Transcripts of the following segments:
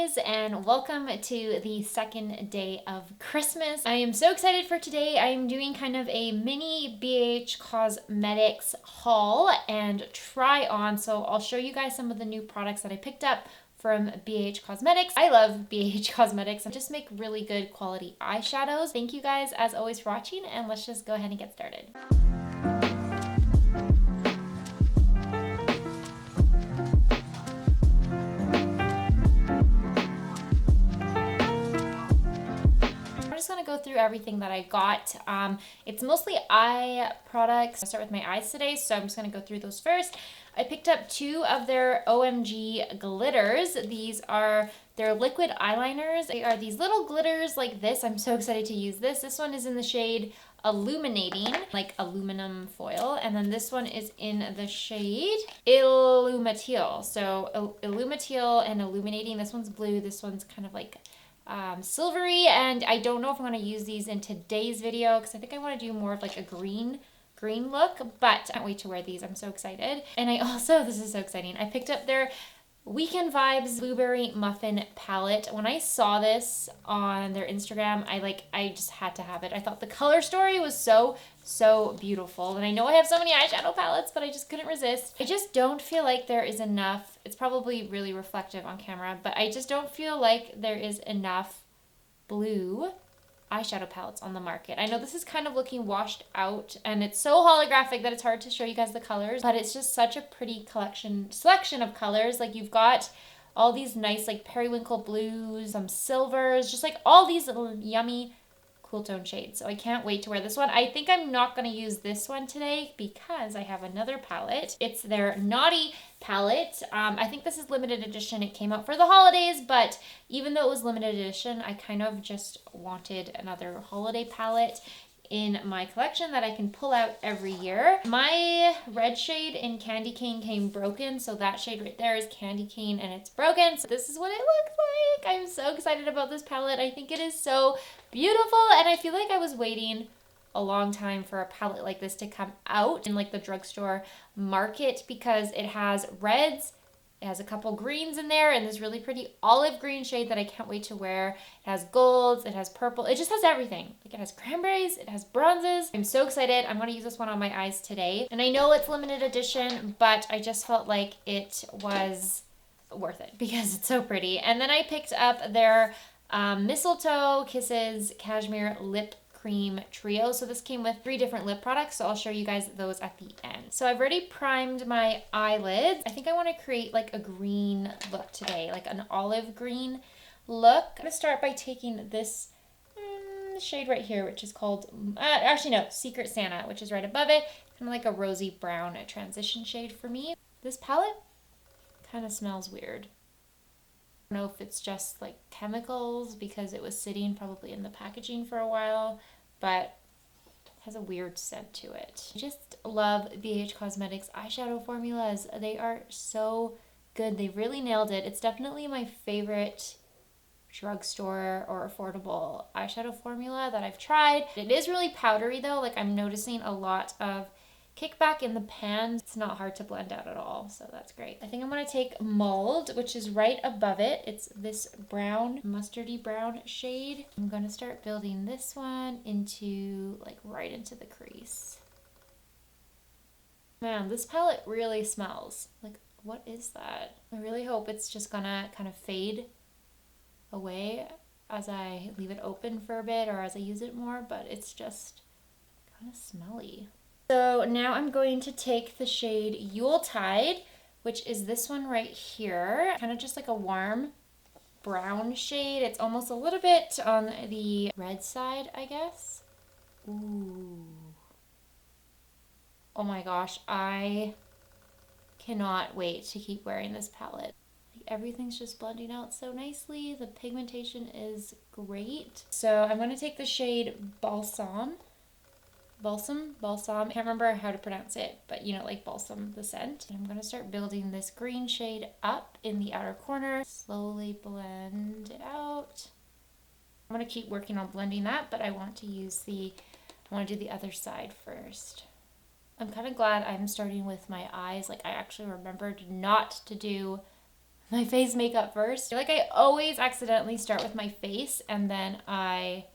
guys, and welcome to the second day of Christmas. I am so excited for today. I am doing kind of a mini BH Cosmetics haul and try on. So I'll show you guys some of the new products that I picked up from BH Cosmetics. I love BH Cosmetics and just make really good quality eyeshadows. Thank you guys as always for watching, and let's just go ahead and get started. Going to go through everything that I got. It's mostly eye products. I'll start with my eyes today, so I'm just going to go through those first. I picked up two of their OMG glitters. These are their liquid eyeliners. They are these little glitters like this. I'm so excited to use this. This one is in the shade Illuminating, like aluminum foil, and then this one is in the shade Illumateal. So Illumateal and Illuminating. This one's blue. This one's kind of like silvery, and I don't know if I'm going to use these in today's video because I think I want to do more of like a green look, but I can't wait to wear these. I'm so excited. And I also, this is so exciting, I picked up their Weekend Vibes Blueberry Muffin Palette. When I saw this on their Instagram, I just had to have it. I thought the color story was so beautiful. And I know I have so many eyeshadow palettes, but I just couldn't resist. I just don't feel like there is enough. It's probably really reflective on camera, but I just don't feel like there is enough blue eyeshadow palettes on the market. I know this is kind of looking washed out, and it's so holographic that it's hard to show you guys the colors, but it's just such a pretty selection of colors. Like, you've got all these nice like periwinkle blues, some silvers, just like all these little yummy cool tone shades. So I can't wait to wear this one. I think I'm not going to use this one today because I have another palette. It's their Naughty palette. I think this is limited edition. It came out for the holidays, but even though it was limited edition, I kind of just wanted another holiday palette in my collection that I can pull out every year. My red shade in Candy Cane came broken, so that shade right there is Candy Cane and it's broken. So this is what it looks like. I'm so excited about this palette. I think it is so beautiful, and I feel like I was waiting a long time for a palette like this to come out in like the drugstore market because it has reds, it has a couple greens in there, and this really pretty olive green shade that I can't wait to wear. It has golds, it has purple, it just has everything. Like, it has cranberries, it has bronzes. I'm so excited. I'm going to use this one on my eyes today. And I know it's limited edition, but I just felt like it was worth it because it's so pretty. And then I picked up their Mistletoe Kisses Cashmere Lip Cream Trio. So this came with 3 different lip products, so I'll show you guys those at the end. So I've already primed my eyelids. I think I want to create like a green look today, like an olive green look. I'm going to start by taking this shade right here, which is called, actually no, Secret Santa, which is right above it. Kind of like a rosy brown transition shade for me. This palette kind of smells weird. I don't know if it's just like chemicals because it was sitting probably in the packaging for a while, but it has a weird scent to it. I just love BH Cosmetics eyeshadow formulas. They are so good. They really nailed it. It's definitely my favorite drugstore or affordable eyeshadow formula that I've tried. It is really powdery though. Like, I'm noticing a lot of kickback in the pan. It's not hard to blend out at all, so that's great. I think I'm going to take Mold, which is right above it. It's this brown, mustardy brown shade. I'm going to start building this one into, like, right into the crease. Man, this palette really smells. Like, what is that? I really hope it's just gonna kind of fade away as I leave it open for a bit or as I use it more, but it's just kind of smelly. So now I'm going to take the shade Yuletide, which is this one right here. Kind of just like a warm brown shade. It's almost a little bit on the red side, I guess. Ooh. Oh my gosh, I cannot wait to keep wearing this palette. Like, everything's just blending out so nicely. The pigmentation is great. So I'm going to take the shade Balsam. I can't remember how to pronounce it, but you know, like balsam, the scent. And I'm going to start building this green shade up in the outer corner. Slowly blend it out. I'm going to keep working on blending that, but I want to do the other side first. I'm kind of glad I'm starting with my eyes. Like, I actually remembered not to do my face makeup first. I feel like I always accidentally start with my face and then I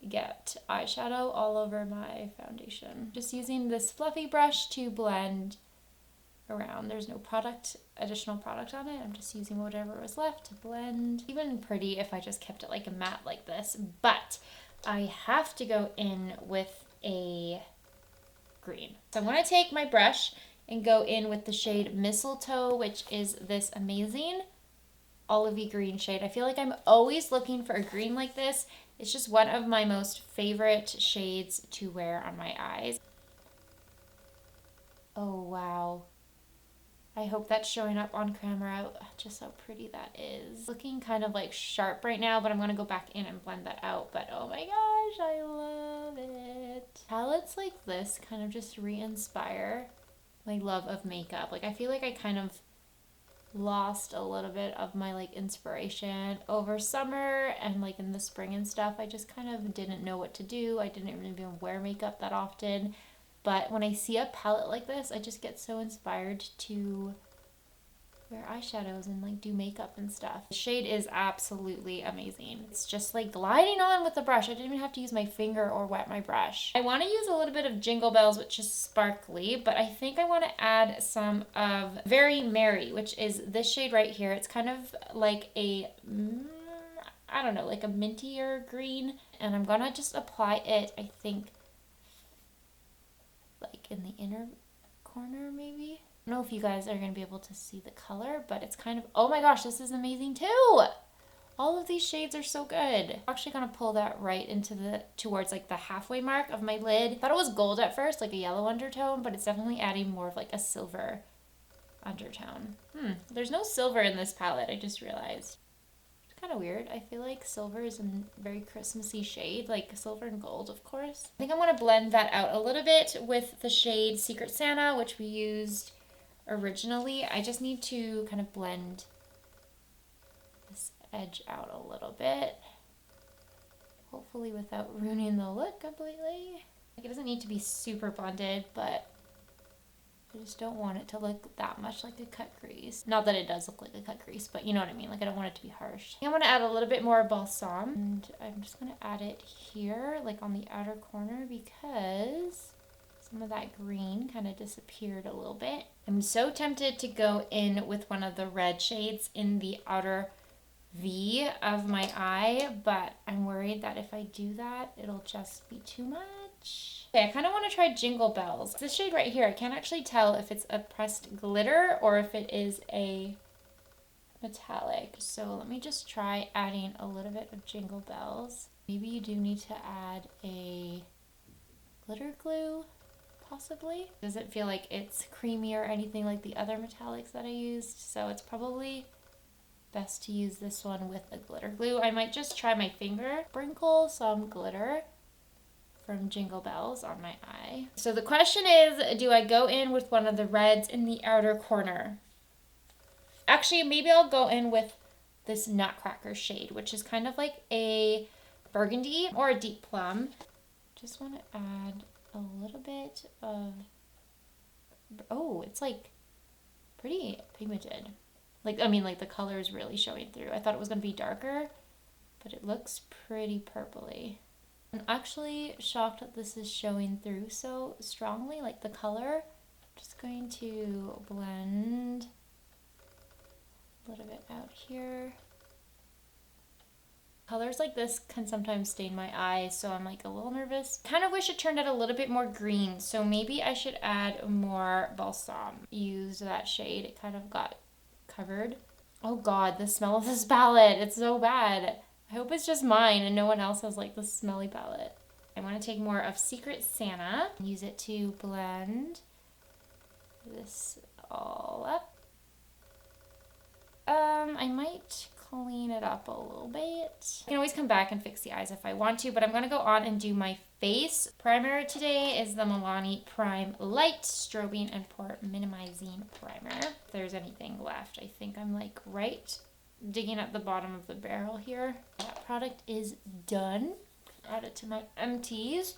get eyeshadow all over my foundation. Just using this fluffy brush to blend around. There's no additional product on it. I'm just using whatever was left to blend. Even pretty if I just kept it like a matte like this, but I have to go in with a green. So I'm gonna take my brush and go in with the shade Mistletoe, which is this amazing olivey green shade. I feel like I'm always looking for a green like this. It's just one of my most favorite shades to wear on my eyes. Oh, wow. I hope that's showing up on camera, just how pretty that is. Looking kind of like sharp right now, but I'm gonna go back in and blend that out. But oh my gosh, I love it. Palettes like this kind of just re-inspire my love of makeup. Like I feel like I kind of lost a little bit of my like inspiration over summer and like in the spring and stuff. I just kind of didn't know what to do. I didn't even wear makeup that often. But when I see a palette like this, I just get so inspired to wear eyeshadows and like do makeup and stuff. The shade is absolutely amazing. It's just like gliding on with the brush. I didn't even have to use my finger or wet my brush. I want to use a little bit of Jingle Bells, which is sparkly, but I think I want to add some of Very Merry, which is this shade right here. It's kind of like a, I don't know, like a mintier green. And I'm gonna just apply it, I think, like in the inner corner maybe. I don't know if you guys are going to be able to see the color, but it's kind of, oh my gosh, this is amazing too. All of these shades are so good. I'm actually going to pull that right into towards like the halfway mark of my lid. I thought it was gold at first, like a yellow undertone, but it's definitely adding more of like a silver undertone. There's no silver in this palette, I just realized. Kind of weird. I feel like silver is a very Christmassy shade, like silver and gold, of course. I think I'm going to blend that out a little bit with the shade Secret Santa, which we used originally. I just need to kind of blend this edge out a little bit, hopefully without ruining the look completely. Like it doesn't need to be super blended, but I just don't want it to look that much like a cut crease. Not that it does look like a cut crease, but you know what I mean. Like I don't want it to be harsh. I'm going to add a little bit more balsam, and I'm just going to add it here, like on the outer corner, because some of that green kind of disappeared a little bit. I'm so tempted to go in with one of the red shades in the outer V of my eye, but I'm worried that if I do that, it'll just be too much. Okay, I kind of want to try Jingle Bells. This shade right here, I can't actually tell if it's a pressed glitter or if it is a metallic. So let me just try adding a little bit of Jingle Bells. Maybe you do need to add a glitter glue, possibly. Doesn't feel like it's creamy or anything like the other metallics that I used, so it's probably best to use this one with a glitter glue. I might just try my finger, sprinkle some glitter from Jingle Bells on my eye. So the question is, do I go in with one of the reds in the outer corner? Actually, maybe I'll go in with this Nutcracker shade, which is kind of like a burgundy or a deep plum. Just want to add a little bit of, oh, it's like pretty pigmented. Like, I mean, like the color is really showing through. I thought it was going to be darker, but it looks pretty purpley. I'm actually shocked that this is showing through so strongly, like the color. Just going to blend a little bit out here. Colors like this can sometimes stain my eyes, so I'm like a little nervous. Kind of wish it turned out a little bit more green, so maybe I should add more balsam. Use that shade, it kind of got covered. Oh god, the smell of this palette, it's so bad. I hope it's just mine and no one else has like this smelly palette. I want to take more of Secret Santa and use it to blend this all up. I might clean it up a little bit. I can always come back and fix the eyes if I want to, but I'm going to go on and do my face. Primer today is the Milani Prime Light Strobing and Pore Minimizing Primer. If there's anything left, I think I'm like right digging at the bottom of the barrel here. That product is done. Add it to my empties.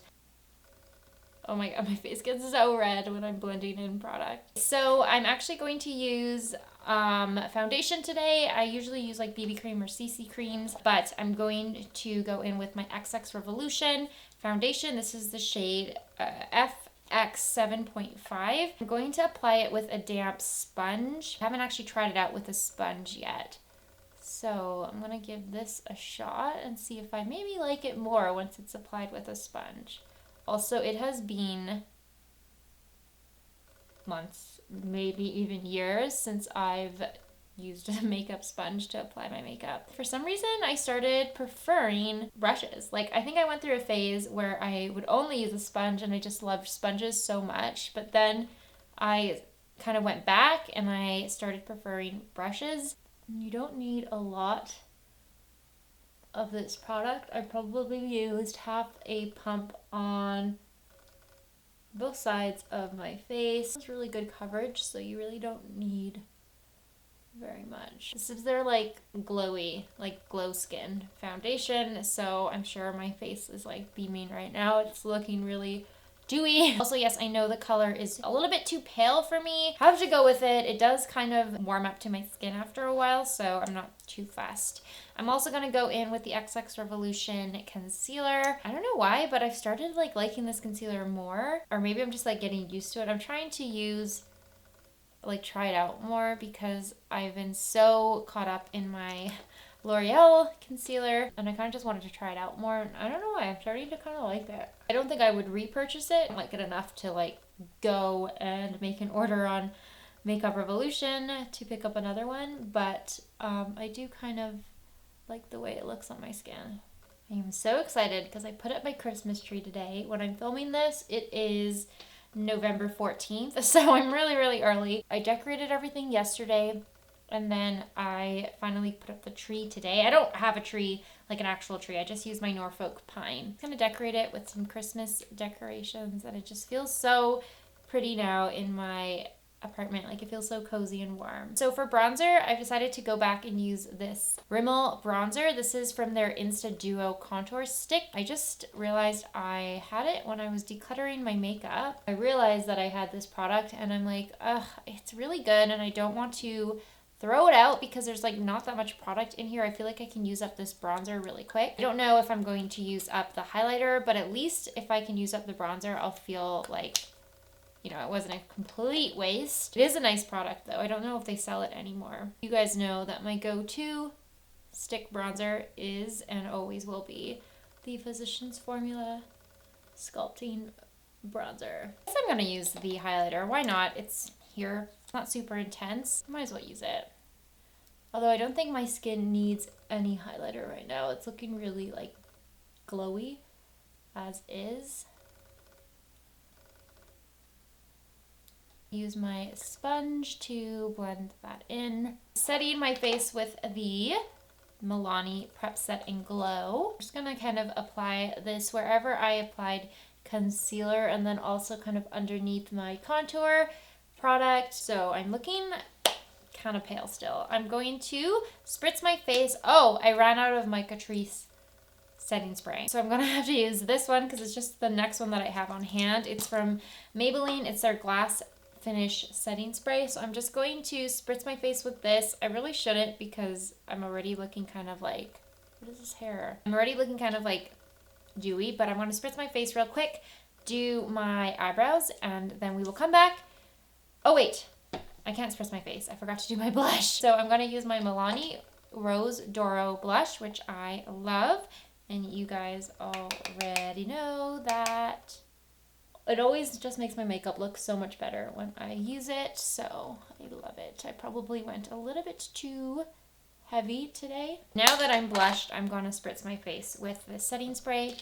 Oh my god, my face gets so red when I'm blending in product. So I'm actually going to use foundation today. I usually use like BB cream or CC creams, but I'm going to go in with my XX Revolution foundation. This is the shade FX 7.5. I'm going to apply it with a damp sponge. I haven't actually tried it out with a sponge yet. So I'm going to give this a shot and see if I maybe like it more once it's applied with a sponge. Also, it has been months, maybe even years since I've used a makeup sponge to apply my makeup. For some reason, I started preferring brushes. Like, I think I went through a phase where I would only use a sponge and I just loved sponges so much, but then I kind of went back and I started preferring brushes. You don't need a lot of this product. I probably used half a pump on both sides of my face. It's really good coverage, so you really don't need very much. This is their like glowy, like glow skin foundation, so I'm sure my face is like beaming right now. It's looking really dewy. Also, yes, I know the color is a little bit too pale for me. I have to go with it. It does kind of warm up to my skin after a while, so I'm not too fussed. I'm also going to go in with the XX Revolution concealer. I don't know why, but I've started like liking this concealer more, or maybe I'm just like getting used to it. I'm trying to try it out more because I've been so caught up in my L'Oreal concealer and I kind of just wanted to try it out more. I don't know why, I'm starting to kind of like it. I don't think I would repurchase it. I like it enough to like go and make an order on Makeup Revolution to pick up another one, but I do kind of like the way it looks on my skin. I am so excited because I put up my Christmas tree today. When I'm filming this, it is November 14th, so I'm really early. I decorated everything yesterday, and then I finally put up the tree today. I don't have a tree, like an actual tree. I just use my Norfolk pine. I'm gonna decorate it with some Christmas decorations, and it just feels so pretty now in my apartment. Like, it feels so cozy and warm. So for bronzer, I've decided to go back and use this Rimmel bronzer. This is from their Insta Duo Contour Stick. I just realized I had it when I was decluttering my makeup. I realized that I had this product and I'm like, ugh, it's really good and I don't want to throw it out because there's like not that much product in here. I feel like I can use up this bronzer really quick. I don't know if I'm going to use up the highlighter, but at least if I can use up the bronzer, I'll feel like, you know, it wasn't a complete waste. It is a nice product though. I don't know if they sell it anymore. You guys know that my go-to stick bronzer is and always will be the Physicians Formula Sculpting Bronzer. I guess I'm gonna use the highlighter. Why not? It's here. It's not super intense. Might as well use it. Although I don't think my skin needs any highlighter right now. It's looking really like glowy as is. Use my sponge to blend that in. Setting my face with the Milani Prep Set and Glow. I'm just gonna kind of apply this wherever I applied concealer and then also kind of underneath my contour product. So I'm looking kind of pale still. I'm going to spritz my face. Oh, I ran out of my Catrice setting spray. So I'm gonna have to use this one because it's just the next one that I have on hand. It's from Maybelline. It's their Glass Finish setting spray. So I'm just going to spritz my face with this. I really shouldn't because I'm already looking kind of like, what is this hair? I'm already looking kind of like dewy, but I'm going to spritz my face real quick, do my eyebrows, and then we will come back. Oh wait, I can't spritz my face. I forgot to do my blush. So I'm going to use my Milani Rose Doro blush, which I love. And you guys already know that it always just makes my makeup look so much better when I use it, so I love it. I probably went a little bit too heavy today. Now that I'm blushed, I'm gonna spritz my face with this setting spray.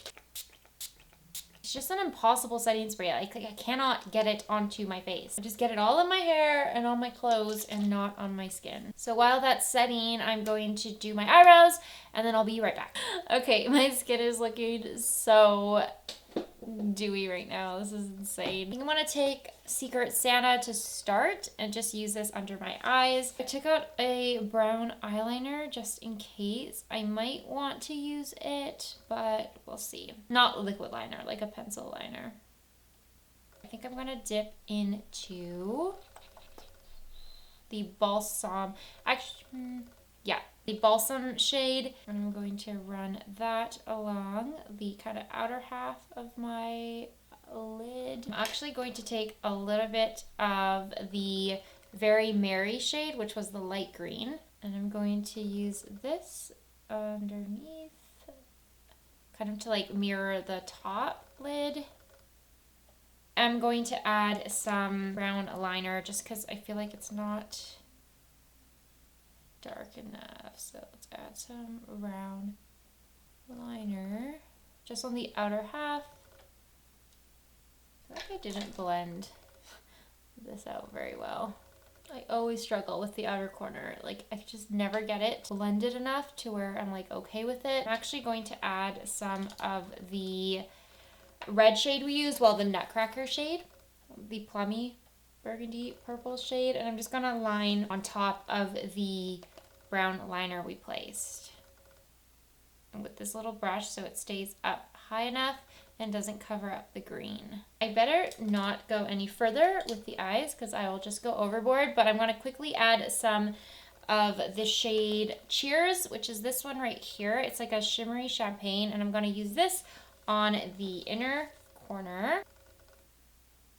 It's just an impossible setting spray. I cannot get it onto my face. I just get it all in my hair and on my clothes and not on my skin. So while that's setting, I'm going to do my eyebrows and then I'll be right back. Okay, my skin is looking so dewy right now. This is insane. I think I'm gonna take Secret Santa to start and just use this under my eyes. I took out a brown eyeliner just in case. I might want to use it, but we'll see. Not liquid liner, like a pencil liner. I think I'm gonna dip into the Balsam, actually, yeah, the Balsam shade. And I'm going to run that along the kind of outer half of my lid. I'm actually going to take a little bit of the Very Merry shade, which was the light green, and I'm going to use this underneath, kind of to like mirror the top lid. I'm going to add some brown liner just because I feel like it's not dark enough. So let's add some brown liner just on the outer half. I feel like I didn't blend this out very well. I always struggle with the outer corner. Like, I just never get it blended enough to where I'm like okay with it. I'm actually going to add some of the red shade we used, well, the Nutcracker shade, the plummy burgundy purple shade, and I'm just gonna line on top of the brown liner we placed. And with this little brush so it stays up high enough and doesn't cover up the green. I better not go any further with the eyes because I will just go overboard, but I'm gonna quickly add some of the shade Cheers, which is this one right here. It's like a shimmery champagne, and I'm gonna use this on the inner corner.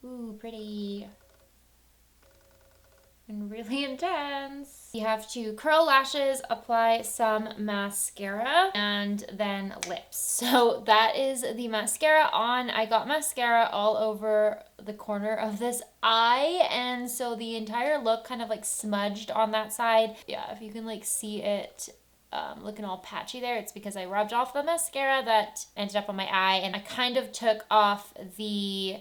Ooh, pretty. And really intense. You have to curl lashes, apply some mascara, and then lips. So that is the mascara on. I got mascara all over the corner of this eye, and so the entire look kind of like smudged on that side. Yeah, if you can like see it looking all patchy there, it's because I rubbed off the mascara that ended up on my eye, and I kind of took off the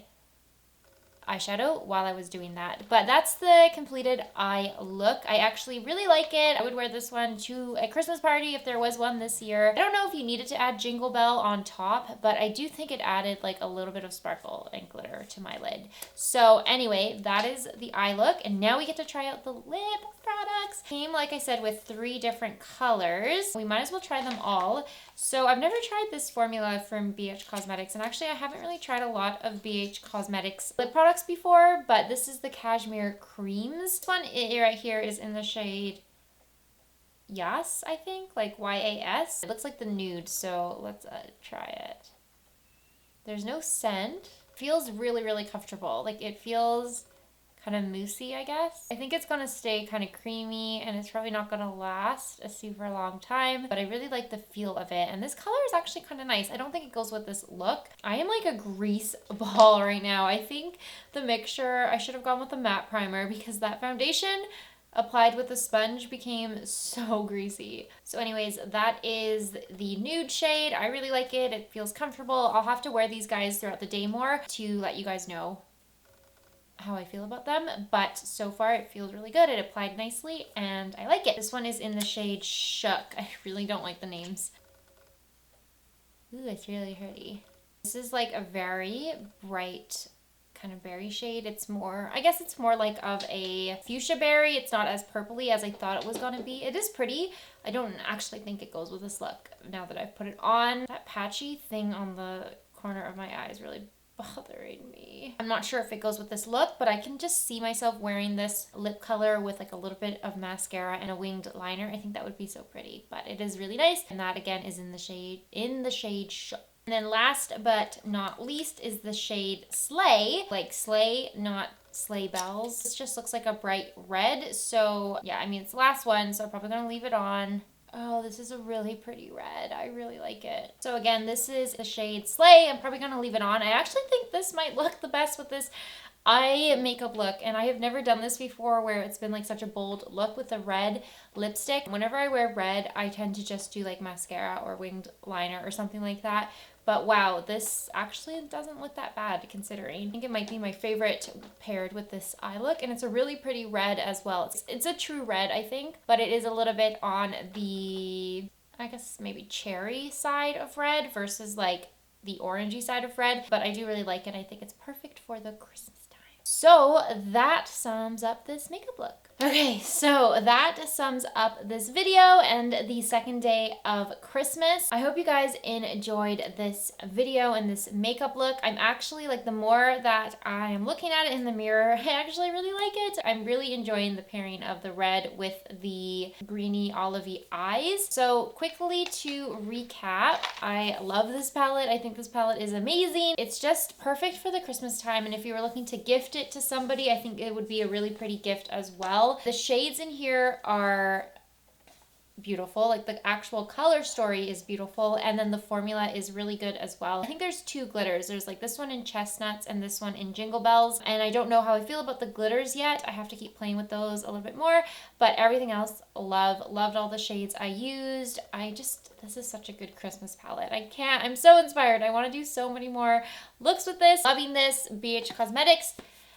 eyeshadow while I was doing that. But that's the completed eye look. I actually really like it. I would wear this one to a Christmas party if there was one this year. I don't know if you needed to add Jingle Bell on top, but I do think it added like a little bit of sparkle and glitter to my lid. So anyway, that is the eye look, and now we get to try out the lip products. Came, like I said, with 3 different colors. We might as well try them all. So I've never tried this formula from BH Cosmetics, and actually I haven't really tried a lot of BH Cosmetics lip products before, but this is the Cashmere Creams. This one right here is in the shade Yas, I think, like Y-A-S. It looks like the nude, so let's try it. There's no scent. Feels really, really comfortable. Like, it feels kind of moussey, I guess. I think it's gonna stay kind of creamy, and it's probably not gonna last a super long time, but I really like the feel of it. And this color is actually kind of nice. I don't think it goes with this look. I am like a grease ball right now. I think the mixture, I should have gone with a matte primer because that foundation applied with the sponge became so greasy. So anyways, that is the nude shade. I really like it. It feels comfortable. I'll have to wear these guys throughout the day more to let you guys know how I feel about them, but so far it feels really good. It applied nicely and I like it. This one is in the shade Shook. I really don't like the names. Ooh, it's really pretty. This is like a very bright kind of berry shade. It's more, I guess it's more like of a fuchsia berry. It's not as purpley as I thought it was gonna be. It is pretty. I don't actually think it goes with this look now that I've put it on. That patchy thing on the corner of my eye is really bothering me. I'm not sure if it goes with this look, but I can just see myself wearing this lip color with like a little bit of mascara and a winged liner. I think that would be so pretty, but it is really nice. And that again is in the shade Shook. And then last but not least is the shade Slay. Like Slay, not sleigh bells. This just looks like a bright red. So yeah, I mean, it's the last one, so I'm probably gonna leave it on. Oh, this is a really pretty red. I really like it. So again, this is the shade Slay. I'm probably gonna leave it on. I actually think this might look the best with this eye makeup look, and I have never done this before where it's been like such a bold look with a red lipstick. Whenever I wear red, I tend to just do like mascara or winged liner or something like that. But wow, this actually doesn't look that bad considering. I think it might be my favorite paired with this eye look, and it's a really pretty red as well. It's a true red, I think, but it is a little bit on the, I guess maybe cherry side of red versus like the orangey side of red, but I do really like it. I think it's perfect for the Christmas time. So that sums up this makeup look. Okay, so that sums up this video and the second day of Christmas. I hope you guys enjoyed this video and this makeup look. I'm actually, like, the more that I am looking at it in the mirror, I actually really like it. I'm really enjoying the pairing of the red with the greeny olivey eyes. So quickly to recap, I love this palette. I think this palette is amazing. It's just perfect for the Christmas time, and if you were looking to gift it to somebody, I think it would be a really pretty gift as well. The shades in here are beautiful, like the actual color story is beautiful, and then the formula is really good as well. I think there's two glitters. There's like this one in Chestnuts and this one in Jingle Bells, and I don't know how I feel about the glitters yet. I have to keep playing with those a little bit more, but everything else, loved all the shades I used. This is such a good Christmas palette. I'm so inspired. I want to do so many more looks with this. Loving this. BH Cosmetics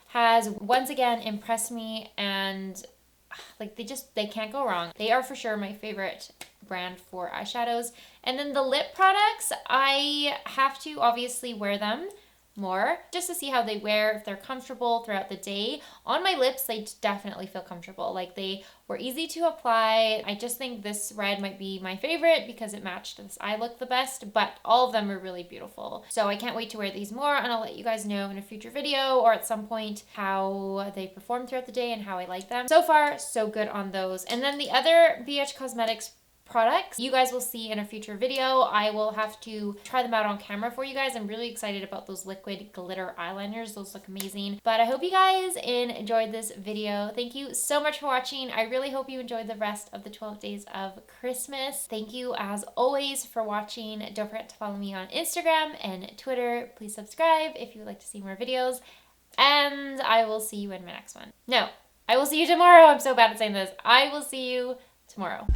has once again impressed me, and like they can't go wrong. They are for sure my favorite brand for eyeshadows. And then the lip products, I have to obviously wear them more just to see how they wear, if they're comfortable throughout the day. On my lips, they definitely feel comfortable. Like, they were easy to apply. I just think this red might be my favorite because it matched this eye look the best, but all of them are really beautiful. So I can't wait to wear these more, and I'll let you guys know in a future video or at some point how they perform throughout the day and how I like them. So far, so good on those. And then the other BH Cosmetics products you guys will see in a future video. I will have to try them out on camera for you guys. I'm really excited about those liquid glitter eyeliners. Those look amazing. But I hope you guys enjoyed this video. Thank you so much for watching. I really hope you enjoyed the rest of the 12 days of Christmas. Thank you as always for watching. Don't forget to follow me on Instagram and Twitter. Please subscribe if you would like to see more videos. And I will see you in my next one. No, I will see you tomorrow. I'm so bad at saying this. I will see you tomorrow.